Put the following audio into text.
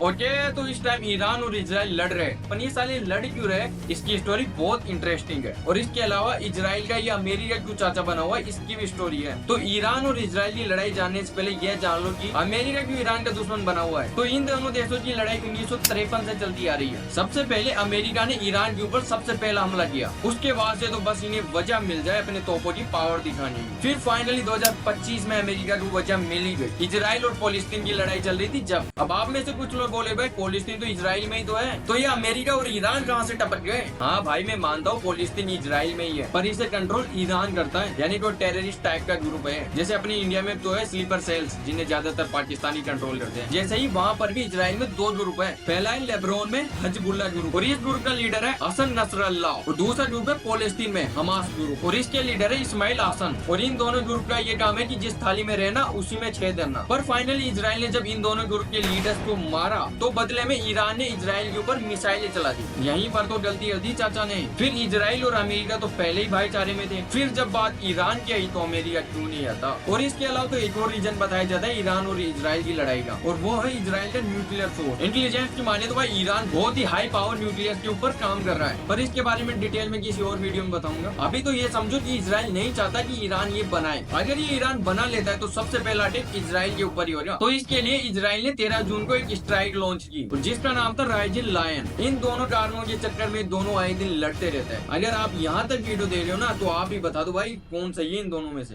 Okay, तो इस time Iran और इजराइल लड़ रहे हैं, पर ये साले लड़ क्यों रहे, इसकी स्टोरी बहुत इंटरेस्टिंग है। और इसके अलावा इजराइल का ये अमेरिका क्यों चाचा बना हुआ है, इसकी भी स्टोरी है। तो ईरान और इजराइल की लड़ाई जानने से पहले यह जान लो कि अमेरिका क्यों ईरान का दुश्मन बना हुआ है। तो इन दोनों देशों की लड़ाई 1953 से चलती आ रही है। सबसे पहले अमेरिका ने ईरान के ऊपर सबसे पहला हमला किया, उसके बाद से तो बस इन्हें वजह मिल जाए अपने तोपों की पावर दिखाने की। फिर फाइनली 2025 में अमेरिका को वजह मिल ही गई। इजराइल और पैलेस्टीन की लड़ाई चल रही थी जब। अब आप में से कुछ लोग बोले भाई पैलेस्टीन तो इजराइल में ही तो है, तो ये अमेरिका और ईरान कहाँ से टपक गए। हाँ भाई, मैं मानता हूँ पैलेस्टीन इजराइल में ही है, पर इसे कंट्रोल ईरान करता है, यानी कोई टेररिस्ट टाइप का ग्रुप है। जैसे अपनी इंडिया में तो है स्लीपर सेल्स, जिन्हें ज्यादातर पाकिस्तानी कंट्रोल करते हैं। जैसे ही वहाँ पर भी इजराइल में दो ग्रुप है। पहला है लेबनान में हिजबुल्लाह ग्रुप, और इस ग्रुप का लीडर है हसन नसरल्लाह, और दूसरा ग्रुप है पैलेस्टीन में हमास ग्रुप, और इसके लीडर है इस्माइल हसन। और इन दोनों ग्रुप का ये काम है कि जिस थाली में रहना उसी में छेद देना। पर फाइनली इजराइल ने जब इन दोनों ग्रुप के लीडर्स को मारा, तो बदले में ईरान ने इजराइल के ऊपर मिसाइलें चला दी। यहीं पर तो गलती कर दी चाचा ने। फिर इजराइल और अमेरिका तो पहले ही भाईचारे में थे, फिर जब बात ईरान की आई तो अमेरिका क्यों नहीं आता। और इसके अलावा तो एक और रीजन बताया जाता है ईरान और इजराइल की लड़ाई का, और वो है इजराइल का न्यूक्लियर फोर्स। इंटेलिजेंस की माने तो भाई ईरान बहुत ही हाई पावर न्यूक्लियर के ऊपर काम कर रहा है, पर इसके बारे में डिटेल में किसी और वीडियो में बताऊंगा। अभी तो ये समझो कि इजराइल नहीं चाहता कि ईरान ये बनाए। अगर ये ईरान बना लेता है तो सबसे पहला अटैक इजराइल के ऊपर ही होगा। तो इसके लिए इजराइल ने 13 जून को एक स्ट्राइक लॉन्च की, जिसका नाम था राइजिंग लायन। इन दोनों कारणों के चक्कर में दोनों आए दिन लड़ते रहते हैं। अगर आप यहाँ तक वीडियो दे रहे हो ना, तो आप ही बता दो भाई कौन सही है इन दोनों में से।